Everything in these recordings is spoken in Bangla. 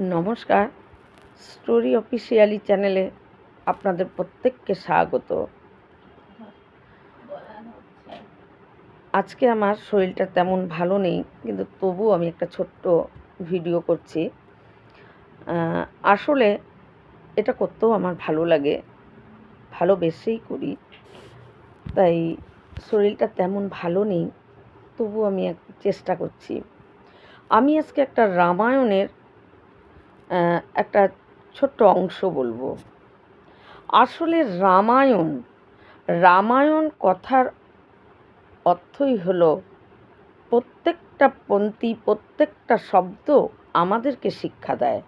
নমস্কার, স্টোরি অফিসিয়ালি চ্যানেলে আপনাদের প্রত্যেককে স্বাগত। আজকে আমার শরীরটা তেমন ভালো নেই, কিন্তু তবু আমি একটা ছোট্ট ভিডিও করছি। আসলে এটা করতেও আমার ভালো লাগে, ভালোবেসেই করি। তাই শরীরটা তেমন ভালো নেই, তবু আমি চেষ্টা করছি। আমি আজকে একটা রামায়ণের একটা ছোট্ট অংশ বলবো। আসলে রামায়ণ কথার অর্থই হলো প্রত্যেকটা পংক্তি, প্রত্যেকটা শব্দ আমাদেরকে শিক্ষা দেয়।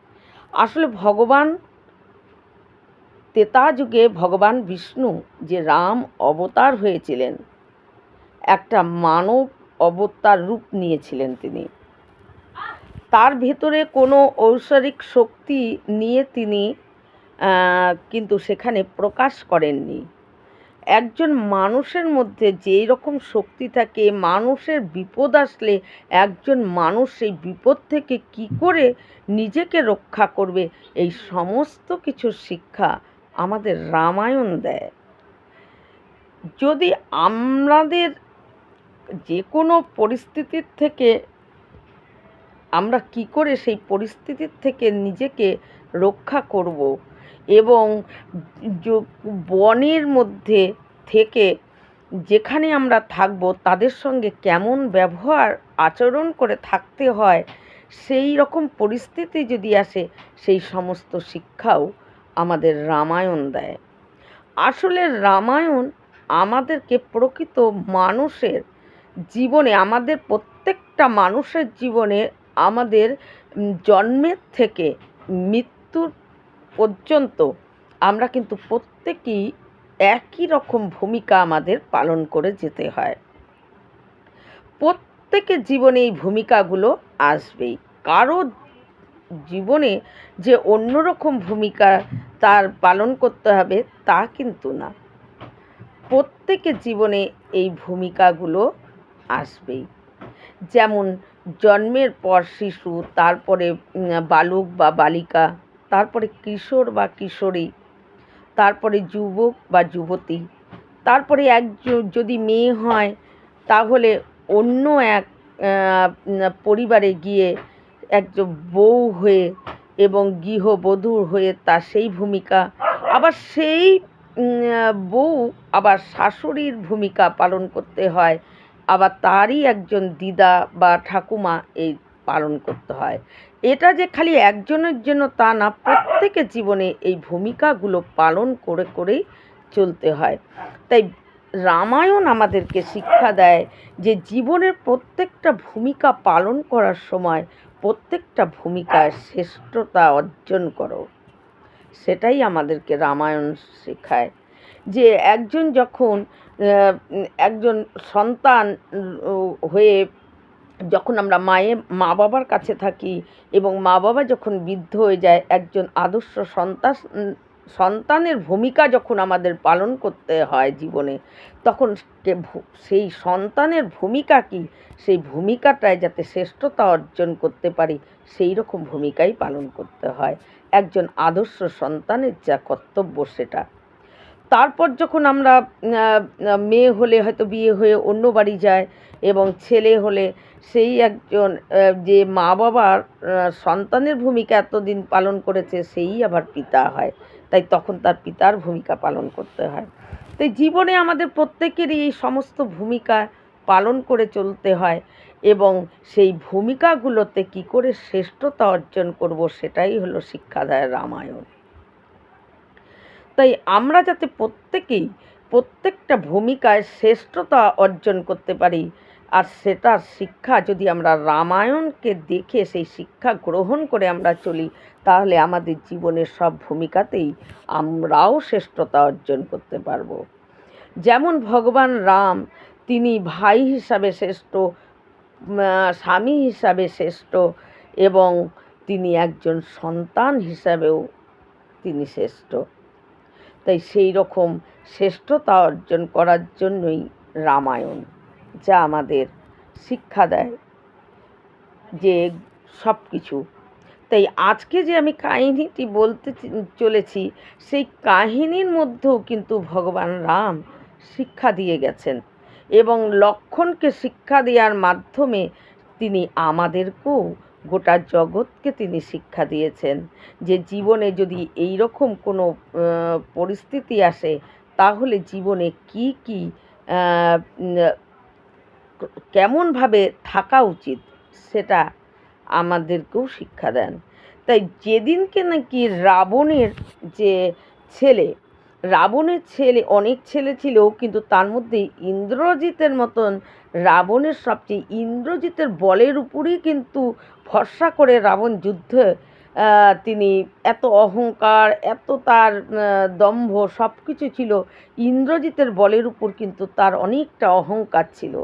আসলে ত্রেতা যুগে ভগবান বিষ্ণু যে রাম অবতার হয়েছিলেন, একটা মানব অবতার রূপ নিয়েছিলেন তিনি। তার ভেতরে কোনো ঐশ্বরিক শক্তি নিয়ে তিনি কিন্তু সেখানে প্রকাশ করেননি। একজন মানুষের মধ্যে যেই রকম শক্তি থাকে, মানুষের বিপদ আসলে একজন মানুষ সেই বিপদ থেকে কী করে নিজেকে রক্ষা করবে, এই সমস্ত কিছু শিক্ষা আমাদের রামায়ণ দেয়। যদি আমাদের যে কোনো পরিস্থিতির থেকে আমরা কী করে সেই পরিস্থিতির থেকে নিজেকে রক্ষা করব, এবং বনের মধ্যে থেকে যেখানে আমরা থাকব তাদের সঙ্গে কেমন ব্যবহার আচরণ করে থাকতে হয়, সেই রকম পরিস্থিতি যদি আসে, সেই সমস্ত শিক্ষাও আমাদের রামায়ণ দেয়। আসলে রামায়ণ আমাদেরকে প্রকৃত মানুষের জীবনে, আমাদের প্রত্যেকটা মানুষের জীবনে, আমাদের জন্মের থেকে মৃত্যুর পর্যন্ত আমরা কিন্তু প্রত্যেকেই একই রকম ভূমিকা আমাদের পালন করে যেতে হয়। প্রত্যেকের জীবনে এই ভূমিকাগুলো আসবেই। কারো জীবনে যে অন্যরকম ভূমিকা তার পালন করতে হবে তা কিন্তু না। প্রত্যেকের জীবনে এই ভূমিকাগুলো আসবেই। যেমন জন্মের পর শিশু, তারপরে বালক বা বালিকা, তারপরে কিশোর বা কিশোরী, তারপরে যুবক বা যুবতী, তারপরে যদি মেয়ে হয় তাহলে অন্য এক পরিবারে গিয়ে একজন বউ হয়ে এবং গৃহবধূ হয়ে তার সেই ভূমিকা, আবার সেই বউ আবার শাশুড়ির ভূমিকা পালন করতে হয়, আবার তারই একজন দিদা বা ঠাকুমা এই পালন করতে হয়। এটা যে খালি একজনের জন্য তা না, প্রত্যেকের জীবনে এই ভূমিকাগুলো পালন করে করেই চলতে হয়। তাই রামায়ণ আমাদেরকে শিক্ষা দেয় যে জীবনের প্রত্যেকটা ভূমিকা পালন করার সময় প্রত্যেকটা ভূমিকায় শ্রেষ্ঠতা অর্জন করো। সেটাই আমাদেরকে রামায়ণ শেখায়। যে একজন যখন একজন সন্তান হয়ে যখন আমরা মা বাবার কাছে থাকি এবং মা বাবা যখন বৃদ্ধ হয়ে যায়, একজন আদর্শ সন্তানের ভূমিকা যখন আমাদের পালন করতে হয় জীবনে, তখন সেই সন্তানের ভূমিকা কি, সেই ভূমিকাটায় যাতে শ্রেষ্ঠতা অর্জন করতে পারি সেই রকম ভূমিকাই পালন করতে হয়। একজন আদর্শ সন্তানের যা কর্তব্য সেটা। তারপর যখন আমরা মেয়ে হলে হয়তো বিয়ে হয়ে অন্য বাড়ি যায়, এবং ছেলে হলে সেই একজন যে মা বাবার সন্তানের ভূমিকা এতদিন পালন করেছে সেই আবার পিতা হয়, তাই তখন তার পিতার ভূমিকা পালন করতে হয়। তাই জীবনে আমাদের প্রত্যেকেরই এই সমস্ত ভূমিকা পালন করে চলতে হয়, এবং সেই ভূমিকাগুলোতে কী করে শ্রেষ্ঠতা অর্জন করব সেটাই হলো শিক্ষা দেয় রামায়ণ। তাই আমরা যাতে প্রত্যেকটা ভূমিকায় শ্রেষ্ঠতা অর্জন করতে পারি, আর সেটার শিক্ষা যদি আমরা রামায়ণকে দেখে সেই শিক্ষা গ্রহণ করে আমরা চলি, তাহলে আমাদের জীবনের সব ভূমিকাতেই আমরাও শ্রেষ্ঠতা অর্জন করতে পারব। যেমন ভগবান রাম, তিনি ভাই হিসাবে শ্রেষ্ঠ, স্বামী হিসাবে শ্রেষ্ঠ, এবং তিনি একজন সন্তান হিসাবেও তিনি শ্রেষ্ঠ। তাই সেই রকম শ্রেষ্ঠতা অর্জন করার জন্যই রামায়ণ, যা আমাদের শিক্ষা দেয় যে সব কিছু। তাই আজকে যে আমি কাহিনীটি বলতে চলেছি, সেই কাহিনীর মধ্যেও কিন্তু ভগবান রাম শিক্ষা দিয়ে গেছেন, এবং লক্ষ্মণকে শিক্ষা দেওয়ার মাধ্যমে তিনি আমাদেরকেও, গোটা জগৎকে তিনি শিক্ষা দিয়েছেন যে জীবনে যদি এই রকম কোনো পরিস্থিতি আসে, তাহলে জীবনে কি কি কেমনভাবে থাকা উচিত, সেটা আমাদেরকেও শিক্ষা দেন। তাই যেদিনকে নাকি যে ছেলে রাবণের ছেলে, অনেক ছেলে ছিল, কিন্তু তার মধ্যে ইন্দ্রজিতের মতন, রাবণের সবচেয়ে ইন্দ্রজিতের বলের উপরই কিন্তু ভরসা করে রাবণ যুদ্ধে তিনি এত অহংকার, এত তার দম্ভ সব কিছু ছিল। ইন্দ্রজিতের বলের উপর কিন্তু তার অনেকটা অহংকার ছিল,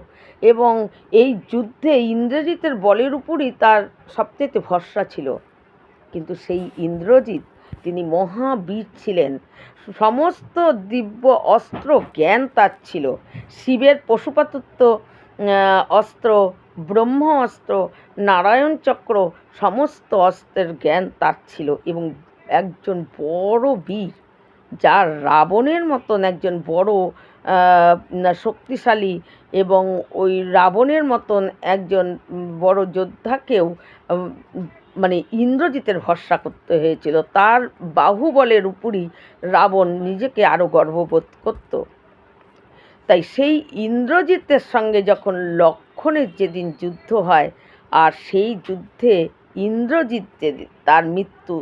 এবং এই যুদ্ধে ইন্দ্রজিতের বলের উপরই তার সবচেয়ে ভরসা ছিল। কিন্তু সেই ইন্দ্রজিৎ তিনি মহাবীর ছিলেন, সমস্ত দিব্য অস্ত্র জ্ঞান তার ছিল, শিবের পশুপাতত্ব অস্ত্র, ব্রহ্ম অস্ত্র, নারায়ণ চক্র, সমস্ত অস্ত্রের জ্ঞান তার ছিল, এবং একজন বড় বীর, যার রাবণের মতন একজন বড় শক্তিশালী, এবং ওই রাবণের মতন একজন বড় যোদ্ধাকেও মানে ইন্দ্রজিতের ভরসা করতে হয়েছিল। তার বাহুবলের উপরই রাবণ নিজেকে আরও গর্ববোধ করত। তাই সেই ইন্দ্রজিতের সঙ্গে যখন লক্ষ্মণের যেদিন যুদ্ধ হয়, আর সেই যুদ্ধে ইন্দ্রজিৎ যেদিন, তার মৃত্যু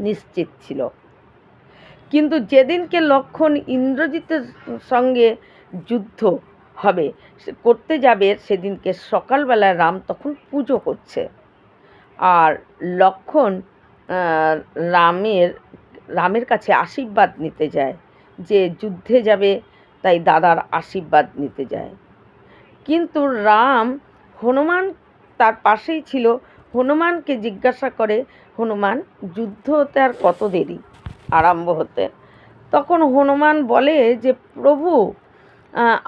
নিশ্চিত ছিল। কিন্তু যেদিনকে লক্ষ্মণ ইন্দ্রজিতের সঙ্গে যুদ্ধ হবে, করতে যাবে, সেদিনকে সকালবেলা রাম তখন পুজো করছে, আর লক্ষ্মণ রামের কাছে আশীর্বাদ নিতে যায়, যে যুদ্ধে যাবে, তাই দাদার আশীর্বাদ নিতে যায়। কিন্তু রাম, হনুমান তার পাশেই ছিল, হনুমানকে জিজ্ঞাসা করে, হনুমান, যুদ্ধ হতে আর কত দেরি আরম্ভ হতে? তখন হনুমান বলে যে, প্রভু,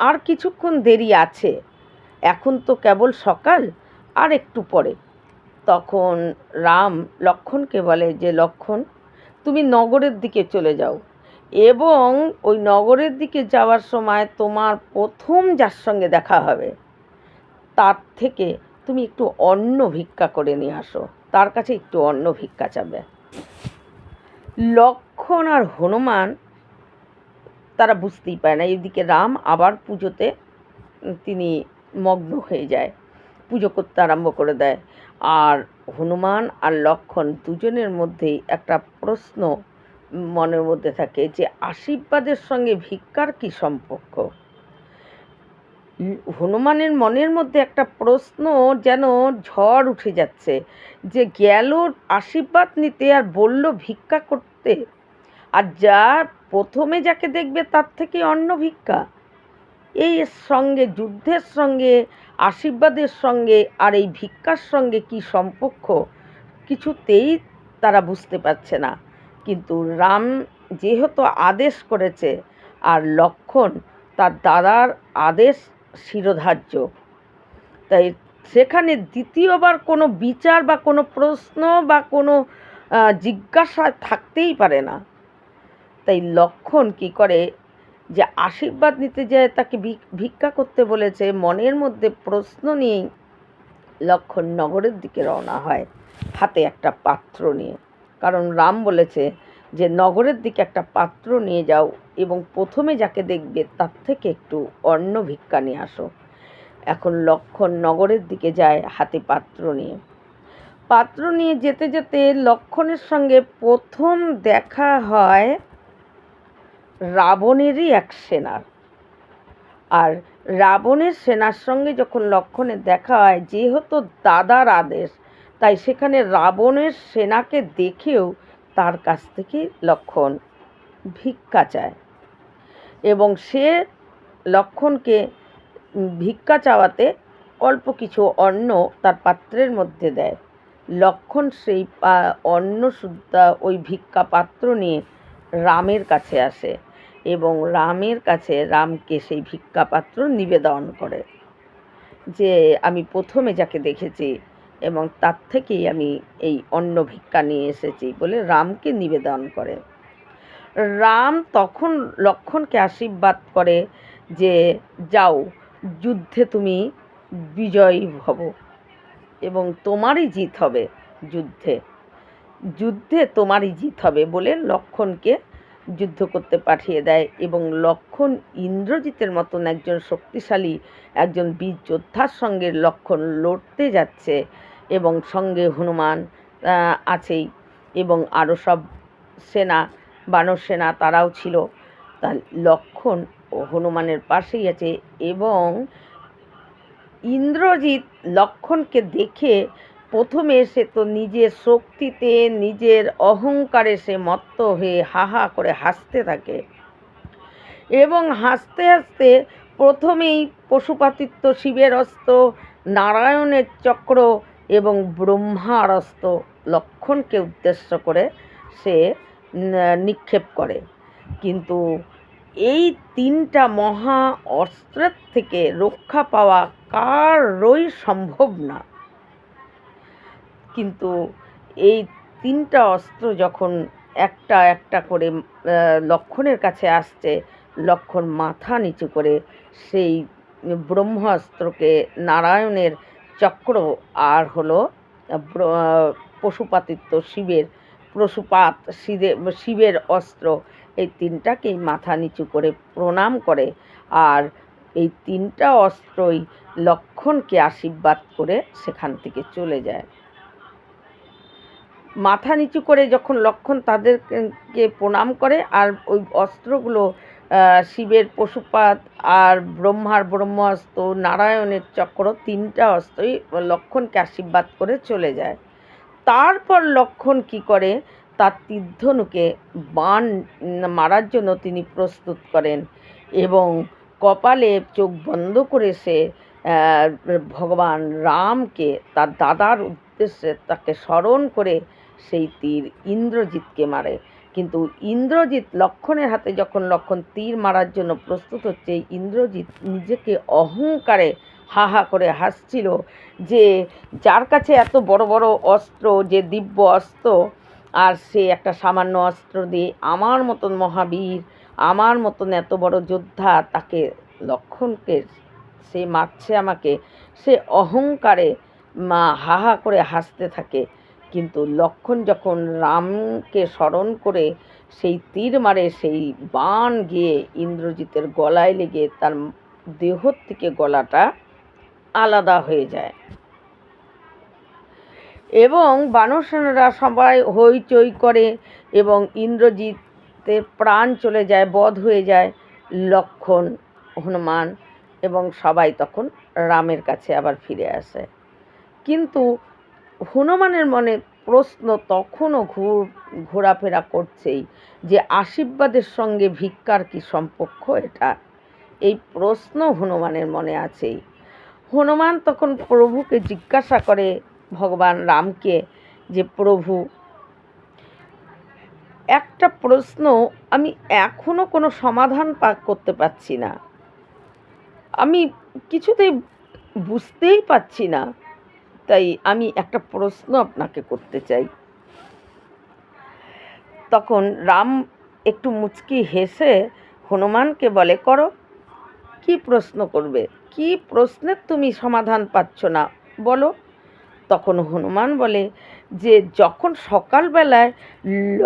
আর কিছুক্ষণ দেরি আছে, এখন তো কেবল সকাল, আর একটু পরে। তখন রাম লক্ষ্মণকে বলে যে, লক্ষ্মণ, তুমি নগরের দিকে চলে যাও, এবং ওই নগরের দিকে যাওয়ার সময় তোমার প্রথম যার সঙ্গে দেখা হবে, তার থেকে তুমি একটু অন্ন ভিক্ষা করে নিয়ে আসো, তার কাছে একটু অন্ন ভিক্ষা চাবে। লক্ষ্মণ আর হনুমান তারা বুঝতেই পারে না, এদিকে রাম আবার পুজোতে তিনি মগ্ন হয়ে যায়, পুজো করতে আরম্ভ করে দেয়। আর হনুমান আর লক্ষ্মণ দুজনের মধ্যেই একটা প্রশ্ন মনের মধ্যে থাকে, যে আশীর্বাদের সঙ্গে ভিক্ষার কী সম্পর্ক? হনুমানের মনের মধ্যে একটা প্রশ্ন, যেন ঝড় উঠে যাচ্ছে, যে গেল আশীর্বাদ নিতে আর বলল ভিক্ষা করতে, আর যা প্রথমে যাকে দেখবে তার থেকে অন্ন ভিক্ষা। এই সঙ্গে, যুদ্ধের সঙ্গে, আশীর্বাদের সঙ্গে আর এই ভিক্ষার সঙ্গে কি সম্পর্ক, কিছুতেই তারা বুঝতে পারছে না। কিন্তু রাম যেহেতু আদেশ করেছে, আর লক্ষ্মণ তার দাদার আদেশ শিরোধার্য, তাই সেখানে দ্বিতীয়বার কোনো বিচার বা কোনো প্রশ্ন বা কোনো জিজ্ঞাসা থাকতেই পারে না। তাই লক্ষ্মণ কী করে, যে আশীর্বাদ নিতে যায়, তাকে ভিক্ষা করতে বলেছে, মনের মধ্যে প্রশ্ন নিয়েই লক্ষ্মণ নগরের দিকে রওনা হয়, হাতে একটা পাত্র নিয়ে। কারণ রাম বলেছে যে নগরের দিকে একটা পাত্র নিয়ে যাও, এবং প্রথমে যাকে দেখবে তার থেকে একটু অন্ন ভিক্ষা নিয়ে আসো। এখন লক্ষ্মণ নগরের দিকে যায় হাতে পাত্র নিয়ে। পাত্র নিয়ে যেতে যেতে লক্ষ্মণের সঙ্গে প্রথম দেখা হয় রাবণেরই এক সেনার। আর রাবণের সেনার সঙ্গে যখন লক্ষ্মণের দেখা হয়, যেহেতু দাদার আদেশ, তাই সেখানে রাবণের সেনাকে দেখেও তার কাছ থেকে লক্ষ্মণ ভিক্ষা চায়, এবং সে লক্ষ্মণকে ভিক্ষা চাওয়াতে অল্প কিছু অন্ন তার পাত্রের মধ্যে দেয়। লক্ষ্মণ সেই অন্ন শুদ্ধা ওই ভিক্ষা পাত্র নিয়ে রামের কাছে আসে, এবং রামকে সেই ভিক্ষা পাত্র নিবেদন করে, যে আমি প্রথমে যাকে দেখেছি এবং তার থেকেই আমি এই অন্ন ভিক্ষা নিয়ে এসেছি বলে রামকে নিবেদন করে। রাম তখন লক্ষ্মণকে আশীর্বাদ করে যে যাও, যুদ্ধে তুমি বিজয়ী হব এবং তোমারই জিত হবে, যুদ্ধে যুদ্ধে তোমারই জিত হবে বলে লক্ষ্মণকে যুদ্ধ করতে পাঠিয়ে দেয়। এবং লক্ষ্মণ ইন্দ্রজিতের মতন একজন শক্তিশালী একজন বীর যোদ্ধার সঙ্গে লক্ষ্মণ লড়তে যাচ্ছে এবং সঙ্গে হনুমান আছেই এবং আরও সব সেনা, বানর সেনা তারাও ছিল। তা লক্ষ্মণ ও হনুমানের পাশেই আছে এবং ইন্দ্রজিৎ লক্ষ্মণকে দেখে প্রথমে সে তো নিজের শক্তিতে, নিজের অহংকারে সে মত্ত হয়ে হা হা করে হাসতে থাকে এবং হাসতে হাসতে প্রথমেই পশুপাতিত্ব, শিবের অস্ত্র, নারায়ণের চক্র এবং ব্রহ্মার অস্ত্র লক্ষ্মণকে উদ্দেশ্য করে সে নিক্ষেপ করে। কিন্তু এই তিনটা মহা অস্ত্রের থেকে রক্ষা পাওয়া কারই সম্ভব না। কিন্তু এই তিনটা অস্ত্র যখন একটা একটা করে লক্ষ্মণের কাছে আসছে, লক্ষ্মণ মাথা নিচু করে সেই ব্রহ্মাস্ত্রকে, নারায়ণের চক্র আর হলো পশুপাতিত্ব, শিবের অস্ত্র, এই তিনটাকেই মাথা নিচু করে প্রণাম করে। আর এই তিনটা অস্ত্রই লক্ষ্মণকে আশীর্বাদ করে সেখান থেকে চলে যায়। মাথা নিচু করে যখন লক্ষ্মণ তাদেরকে প্রণাম করে আর ওই অস্ত্রগুলো শিবের পশুপাত আর ব্রহ্মার ব্রহ্মাস্ত্র, নারায়ণের চক্র, তিনটা অস্ত্রই লক্ষ্মণকে আশীর্বাদ করে চলে যায়। তারপর লক্ষ্মণ কি করে, তার তীরধনুকে বাণ মারার জন্য তিনি প্রস্তুত করেন এবং কপালে চোখ বন্ধ করে সে ভগবান রামকে তার দাদার উদ্দেশ্যে তাকে স্মরণ করে সেই তীর ইন্দ্রজিৎকে মারে। কিন্তু ইন্দ্রজিৎ লক্ষ্মণের হাতে যখন লক্ষ্মণ তীর মারার জন্য প্রস্তুত হচ্ছে, ইন্দ্রজিৎ নিজেকে অহংকারে হা হা করে হাসছিল যে যার কাছে এত বড় বড় অস্ত্র, যে দিব্য অস্ত্র, আর সে একটা সামান্য অস্ত্র দিয়ে আমার মতন মহাবীর, আমার মতন এত বড় যোদ্ধা, তাকে লক্ষ্মণকে সে মারছে আমাকে, সে অহংকারে হা হা করে হাসতে থাকে। কিন্তু লক্ষ্মণ যখন রামকে স্মরণ করে সেই তীর মারে, সেই বাণ গিয়ে ইন্দ্রজিতের গলায় লেগে তার দেহ থেকে গলাটা আলাদা হয়ে যায় এবং বানরসেনারা সবাই হইচই করে এবং ইন্দ্রজিতের প্রাণ চলে যায়, বধ হয়ে যায়। লক্ষ্মণ, হনুমান এবং সবাই তখন রামের কাছে আবার ফিরে আসে। কিন্তু হনুমানের মনে প্রশ্ন তখনও ঘোরাফেরা করছেই যে আশীর্বাদের সঙ্গে ভিক্ষার কি সম্পর্ক, এটা এই প্রশ্ন হনুমানের মনে আছেই। হনুমান তখন প্রভুকে জিজ্ঞাসা করে, ভগবান রামকে, যে প্রভু, একটা প্রশ্ন আমি এখনো কোনো সমাধান করতে পারছি না, আমি কিছুতেই বুঝতেই পারছি না, তাই আমি একটা প্রশ্ন আপনাকে করতে চাই। তখন রাম একটু মুচকি হেসে হনুমানকে বলে, করো, কি প্রশ্ন করবে, কি প্রশ্নের তুমি সমাধান পাচ্ছ না বলো। তখন হনুমান বলে যে যখন সকালবেলায়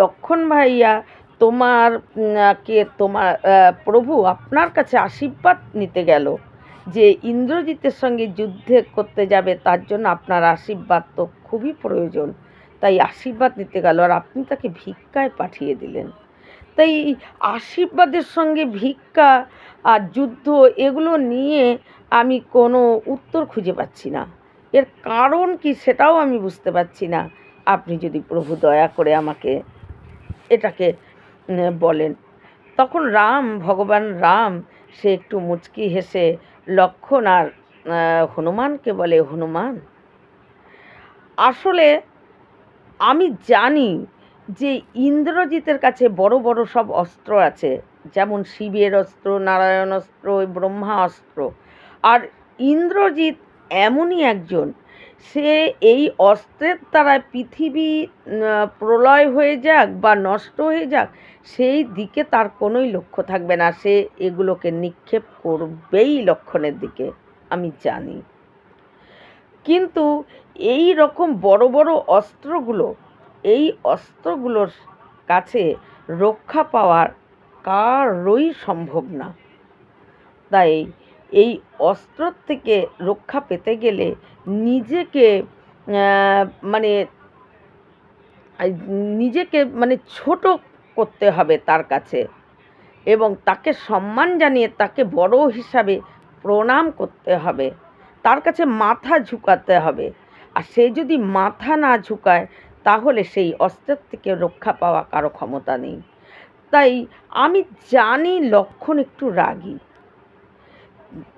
লক্ষ্মণ ভাইয়া তোমার প্রভু আপনার কাছে আশীর্বাদ নিতে গেল যে ইন্দ্রজিতের সঙ্গে যুদ্ধে করতে যাবে, তার জন্য আপনার আশীর্বাদ তো খুবই প্রয়োজন, তাই আশীর্বাদ নিতে গেল আর আপনি তাকে ভিক্ষায় পাঠিয়ে দিলেন। তাই আশীর্বাদের সঙ্গে ভিক্ষা আর যুদ্ধ এগুলো নিয়ে আমি কোনো উত্তর খুঁজে পাচ্ছি না, এর কারণ কি সেটাও আমি বুঝতে পারছি না। আপনি যদি প্রভু দয়া করে আমাকে এটাকে বলেন। তখন ভগবান রাম সে একটু মুচকি হেসে লক্ষ্মণ আর হনুমানকে বলে, হনুমান, আসলে আমি জানি যে ইন্দ্রজিতের কাছে বড় বড় সব অস্ত্র আছে, যেমন শিবের অস্ত্র, নারায়ণ অস্ত্র, ব্রহ্মা অস্ত্র, আর ইন্দ্রজিৎ এমনই একজন সে এই অস্ত্রের দ্বারা পৃথিবী প্রলয় হয়ে যাক বা নষ্ট হয়ে যাক, সেই দিকে তার কোনোই লক্ষ্য থাকবে না। সে এগুলোকে নিক্ষেপ করবেই লক্ষণের দিকে, আমি জানি। কিন্তু এই রকম বড় বড় অস্ত্রগুলো, এই অস্ত্রগুলোর কাছে রক্ষা পাওয়ার কারোই সম্ভব না। তাই এই অস্ত্র থেকে রক্ষা পেতে গেলে নিজেকে মানে নিজেকে ছোট করতে হবে তার কাছে, এবং তাকে সম্মান জানিয়ে তাকে বড় হিসাবে প্রণাম করতে হবে, তার কাছে মাথা ঝুঁকাতে হবে। আর সে যদি মাথা না ঝুঁকায়, তাহলে সেই অস্ত্রের থেকে রক্ষা পাওয়া কারো ক্ষমতা নেই। তাই আমি জানি লক্ষণ একটু রাগী,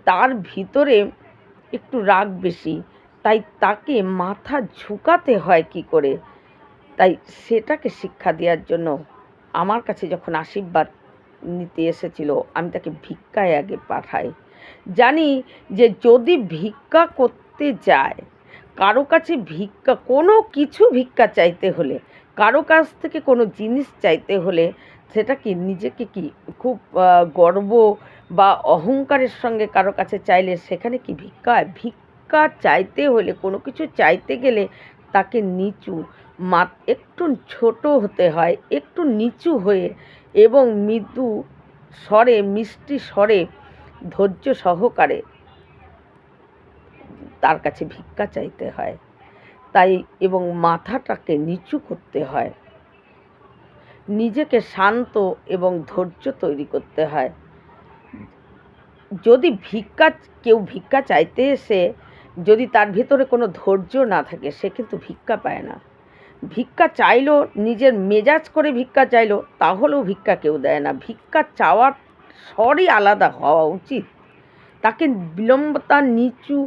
তার ভিতরে একটু রাগ বেশি, তাই তাকে মাথা ঝুঁকাতে হয় কি করে। তাই সেটাকে শিক্ষা দেওয়ার জন্য আমার কাছে যখন আশীর্বাদ নিতে এসেছিল, আমি তাকে ভিক্ষায় আগে পাঠাই। জানি যে যদি ভিক্ষা করতে যায়, কারো কাছে ভিক্ষা, কোনো কিছু ভিক্ষা চাইতে হলে, কারো কাছ থেকে কোনো জিনিস চাইতে হলে, সেটা কি নিজেকে কি খুব গর্ব বা অহংকারের সঙ্গে কারো কাছে চাইলে সেখানে কি ভিক্ষা হয়? ভিক্ষা চাইতে হলে, কোনো কিছু চাইতে গেলে তাকে নিচু একটু ছোট হতে হয়, একটু নিচু হয়ে এবং মৃদু স্বরে, মিষ্টি স্বরে, ধৈর্য সহকারে তার কাছে ভিক্ষা চাইতে হয়। তাই এবং মাথাটাকে নিচু করতে হয়, নিজেকে শান্ত এবং ধৈর্য তৈরি করতে হয়। যদি কেউ ভিক্ষা চাইতে এসে যদি তার ভিতরে কোনো ধৈর্য না থাকে, সে কিন্তু ভিক্ষা পায় না। ভিক্ষা চাইলো, নিজের মেজাজ করে ভিক্ষা চাইলো, তাহলেও ভিক্ষা কেউ দেয় না। ভিক্ষা চাওয়ার স্বরই আলাদা হওয়া উচিত। তাকে বিলম্বতা, নিচু,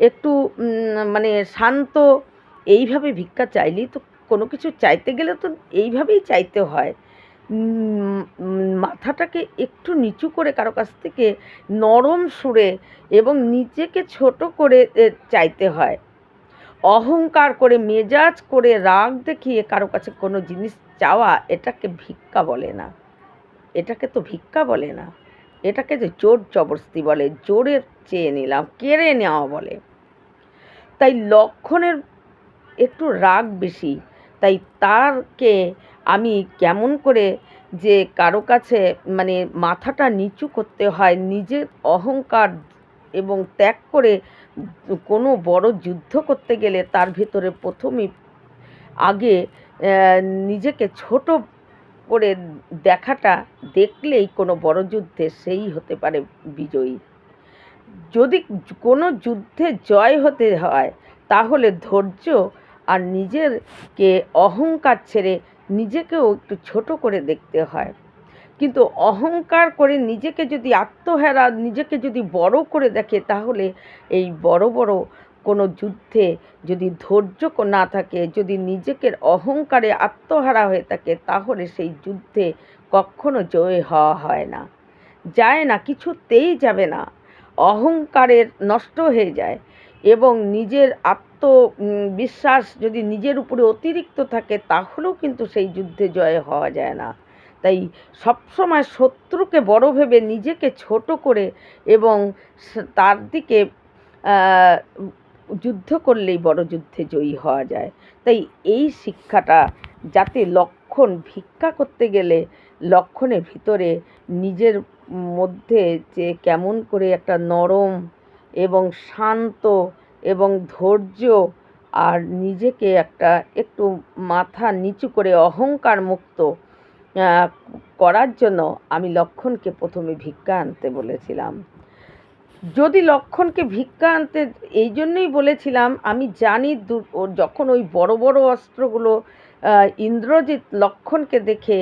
একটু শান্ত, এইভাবে ভিক্ষা চাইলেই তো, কোনো কিছু চাইতে গেলে তো এইভাবেই চাইতে হয়। মাথাটাকে একটু নিচু করে কারো কাছ থেকে নরম সুরে এবং নিজেকে ছোট করে চাইতে হয়। অহংকার করে, মেজাজ করে, রাগ দেখিয়ে কারো কাছে কোনো জিনিস চাওয়া, এটাকে ভিক্ষা বলে না। এটাকে তো ভিক্ষা বলে না, এটাকে যে জোর জবরদস্তি বলে, জোরে চেয়ে নিলাম, কেড়ে নেওয়া বলে। তাই লক্ষণের একটু রাগ বেশি, তাই তারকে আমি কেমন করে যে কারো কাছে মাথাটা নিচু করতে হয়, নিজের অহংকার এবং ত্যাগ করে কোনো বড় যুদ্ধ করতে গেলে তার ভিতরে প্রথমেই আগে নিজেকে ছোট করে দেখাটা, দেখলেই কোনো বড় যুদ্ধে সেই হতে পারে বিজয়ী। যদি কোনো যুদ্ধে জয় হতে হয়, তাহলে ধৈর্য আর নিজেরকে অহংকার ছেড়ে নিজেকেও একটু ছোট করে দেখতে হয়। কিন্তু অহংকার করে নিজেকে যদি আত্মহারা, নিজেকে যদি বড় করে দেখে, তাহলে এই বড় বড় কোনো যুদ্ধে যদি ধৈর্য না থাকে, যদি নিজেকে অহংকারে আত্মহারা হয়ে থাকে, তাহলে সেই যুদ্ধে কখনো জয় হওয়া হয় না, যায় না, কিছুতেই যাবে না। অহংকারের নষ্ট হয়ে যায় এবং নিজের বিশ্বাস যদি নিজের উপরে অতিরিক্ত থাকে, তাহলেও কিন্তু সেই যুদ্ধে জয় হওয়া যায় না। তাই সবসময় শত্রুকে বড় ভেবে নিজেকে ছোট করে এবং তার দিকে যুদ্ধ করলেই বড় যুদ্ধে জয়ী হওয়া যায়। তাই এই শিক্ষাটা যাতে লক্ষণ ভিক্ষা করতে গেলে লক্ষণের ভিতরে নিজের মধ্যে যে কেমন করে একটা নরম এবং শান্ত এবং ধৈর্য, আর নিজেকে একটু মাথা নিচু করে অহংকার মুক্ত করার জন্য আমি লক্ষণকে প্রথমে ভিক্ষা আনতে বলেছিলাম। যদি লক্ষণকে ভিক্ষা আনতে এই জন্যই বলেছিলাম, আমি জানি যখন ওই বড় বড় অস্ত্রগুলো ইন্দ্রজিৎ লক্ষণকে দেখে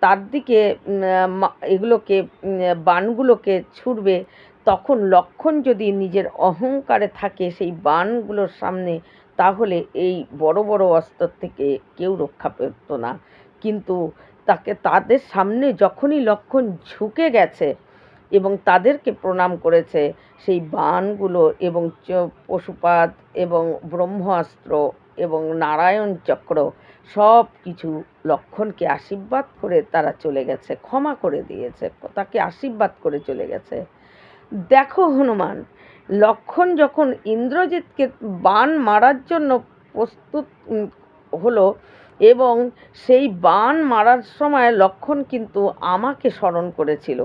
তার দিকে এগুলোকে বাণগুলোকে ছুড়বে, তখন লক্ষণ যদি নিজের অহংকারে থাকে সেই বাণগুলোর সামনে, তাহলে এই বড় বড় অস্ত্র থেকে কেউ রক্ষা পেত না। কিন্তু তাদের সামনে যখনই লক্ষণ ঝুঁকে গেছে, এবং তাদেরকে প্রণাম করেছে, সেই বাণগুলো এবং পশুপাত এবং ব্রহ্মাস্ত্র এবং নারায়ণ চক্র সব কিছু লক্ষ্মণকে আশীর্বাদ করে তারা চলে গেছে, ক্ষমা করে দিয়েছে, তাকে আশীর্বাদ করে চলে গেছে। দেখো হনুমান, লক্ষ্মণ যখন ইন্দ্রজিৎকে বাণ মারার জন্য প্রস্তুত হলো, এবং সেই বাণ মারার সময় লক্ষ্মণ কিন্তু আমাকে স্মরণ করেছিল।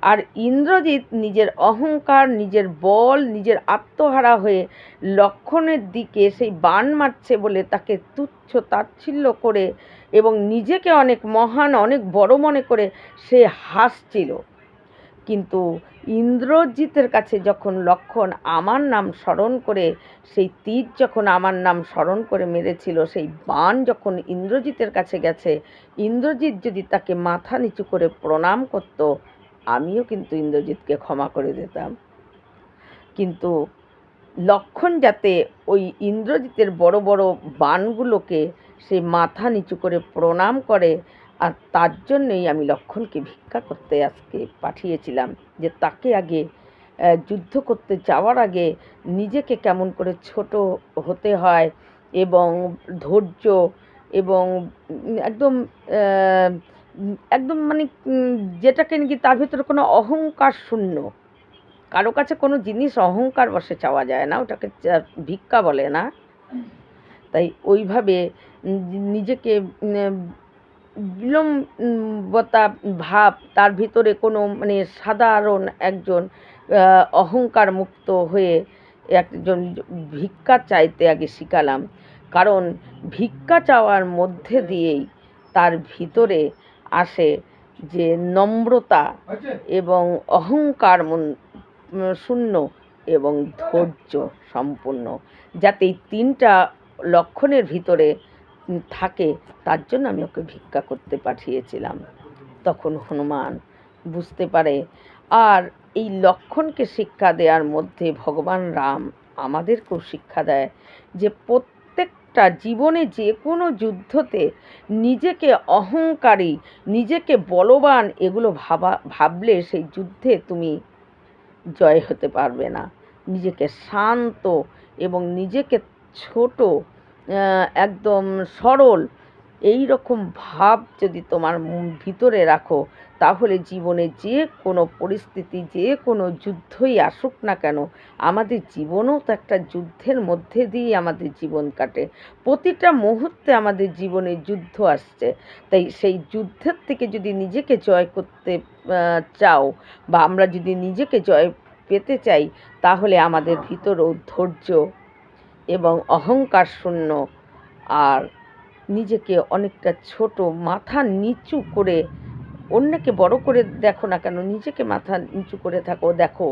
আর ইন্দ্রজিৎ নিজের অহংকার, নিজের বল, নিজের আত্মহারা হয়ে লক্ষ্মণের দিকে সেই বাণ মারছে বলে তাকে তুচ্ছ তাচ্ছিল্য করে এবং নিজেকে অনেক মহান, অনেক বড় মনে করে সে হাসছিল। কিন্তু ইন্দ্রজিতের কাছে যখন লক্ষ্মণ আমার নাম স্মরণ করে, সেই তীর যখন আমার নাম স্মরণ করে মেরেছিল, সেই বাণ যখন ইন্দ্রজিতের কাছে গেছে, ইন্দ্রজিৎ যদি তাকে মাথা নিচু করে প্রণাম করত, আমিও কিন্তু ইন্দ্রজিৎকে ক্ষমা করে দিতাম। কিন্তু লক্ষ্মণ যাতে ওই ইন্দ্রজিতের বড় বড় বাণগুলোকে সে মাথা নিচু করে প্রণাম করে, আর তার জন্যই আমি লক্ষ্মণকে ভিক্ষা করতে আজকে পাঠিয়েছিলাম, যে তাকে আগে যুদ্ধ করতে যাওয়ার আগে নিজেকে কেমন করে ছোট হতে হয়, এবং ধৈর্য এবং একদম একদম মানে যেটাকে নাকি তার ভিতরে কোনো অহংকার শূন্য, কারো কাছে কোনো জিনিস অহংকার বশে চাওয়া যায় না, ওটাকে ভিক্ষা বলে না। তাই ওইভাবে নিজেকে বিলম্বতা ভাব, তার ভিতরে কোনো মানে সাধারণ একজন অহংকার মুক্ত হয়ে একজন ভিক্ষা চাইতে আগে শিখালাম। কারণ ভিক্ষা চাওয়ার মধ্যে দিয়েই তার ভিতরে আসে যে নম্রতা এবং অহংকার শূন্য এবং ধৈর্য সম্পূর্ণ, যাতে এই তিনটা লক্ষণের ভিতরে থাকে, তার জন্য আমি ওকে ভিক্ষা করতে পাঠিয়েছিলাম। তখন হনুমান বুঝতে পারে। আর এই লক্ষণকে শিক্ষা দেওয়ার মধ্যে ভগবান রাম আমাদেরকেও শিক্ষা দেয় যে প্রত্যেকটা জীবনে যে কোনো যুদ্ধতে নিজেকে অহংকারী, নিজেকে বলবান এগুলো ভাবলে সেই যুদ্ধে তুমি জয় হতে পারবে না। নিজেকে শান্ত এবং নিজেকে ছোট, একদম সরল, এই রকম ভাব যদি তোমার ভিতরে রাখো, তাহলে জীবনে যে কোনো পরিস্থিতি, যে কোনো যুদ্ধই আসুক না কেন, আমাদের জীবনও তো একটা যুদ্ধের মধ্যে দিয়ে আমাদের জীবন কাটে। প্রতিটা মুহূর্তে আমাদের জীবনে যুদ্ধ আসছে। তাই সেই যুদ্ধের থেকে যদি নিজেকে জয় করতে চাও, বা আমরা যদি নিজেকে জয় পেতে চাই, তাহলে আমাদের ভিতরেও ধৈর্য এবং অহংকার শূন্য, আর নিজেকে অনেকটা ছোট, মাথা নিচু করে, অন্যকে বড় করে দেখো না কেন, নিজেকে মাথা নিচু করে থাকো, দেখো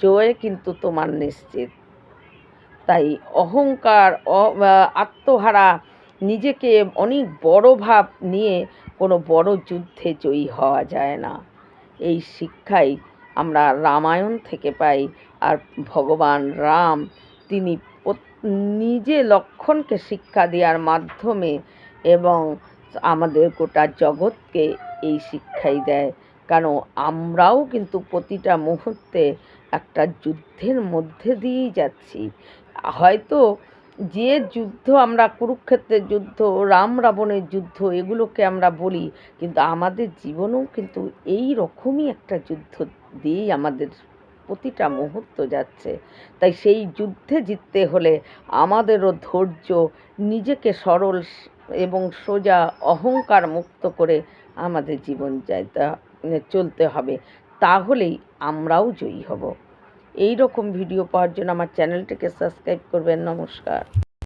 জয় কিন্তু তোমার নিশ্চিত। তাই অহংকার, আত্মহারা, নিজেকে অনেক বড় ভাব নিয়ে কোনো বড় যুদ্ধে জয়ী হওয়া যায় না। এই শিক্ষাই আমরা রামায়ণ থেকে পাই। আর ভগবান রাম তিনি নিজে লক্ষ্মণকে শিক্ষা দেওয়ার মাধ্যমে এবং আমাদের গোটা জগৎকে এই শিক্ষাই দেয়। কারণ আমরাও কিন্তু প্রতিটা মুহূর্তে একটা যুদ্ধের মধ্যে দিয়েই যাচ্ছি। হয়তো যে যুদ্ধ আমরা কুরুক্ষেত্রের যুদ্ধ, রাম রাবণের যুদ্ধ, এগুলোকে আমরা বলি, কিন্তু আমাদের জীবনেও কিন্তু এই রকমই একটা যুদ্ধ দিয়েই আমাদের প্রতিটা মুহূর্ত যাচ্ছে। তাই সেই যুদ্ধে জিততে হলে আমাদেরও ধৈর্য, নিজেকে সরল এবং সোজা, অহংকার মুক্ত করে আমাদের জীবন চলতে হবে। তাহলেই আমরাও জয়ী হব। এই রকম ভিডিও পাওয়ার জন্য আমার চ্যানেলটিকে সাবস্ক্রাইব করবেন। নমস্কার।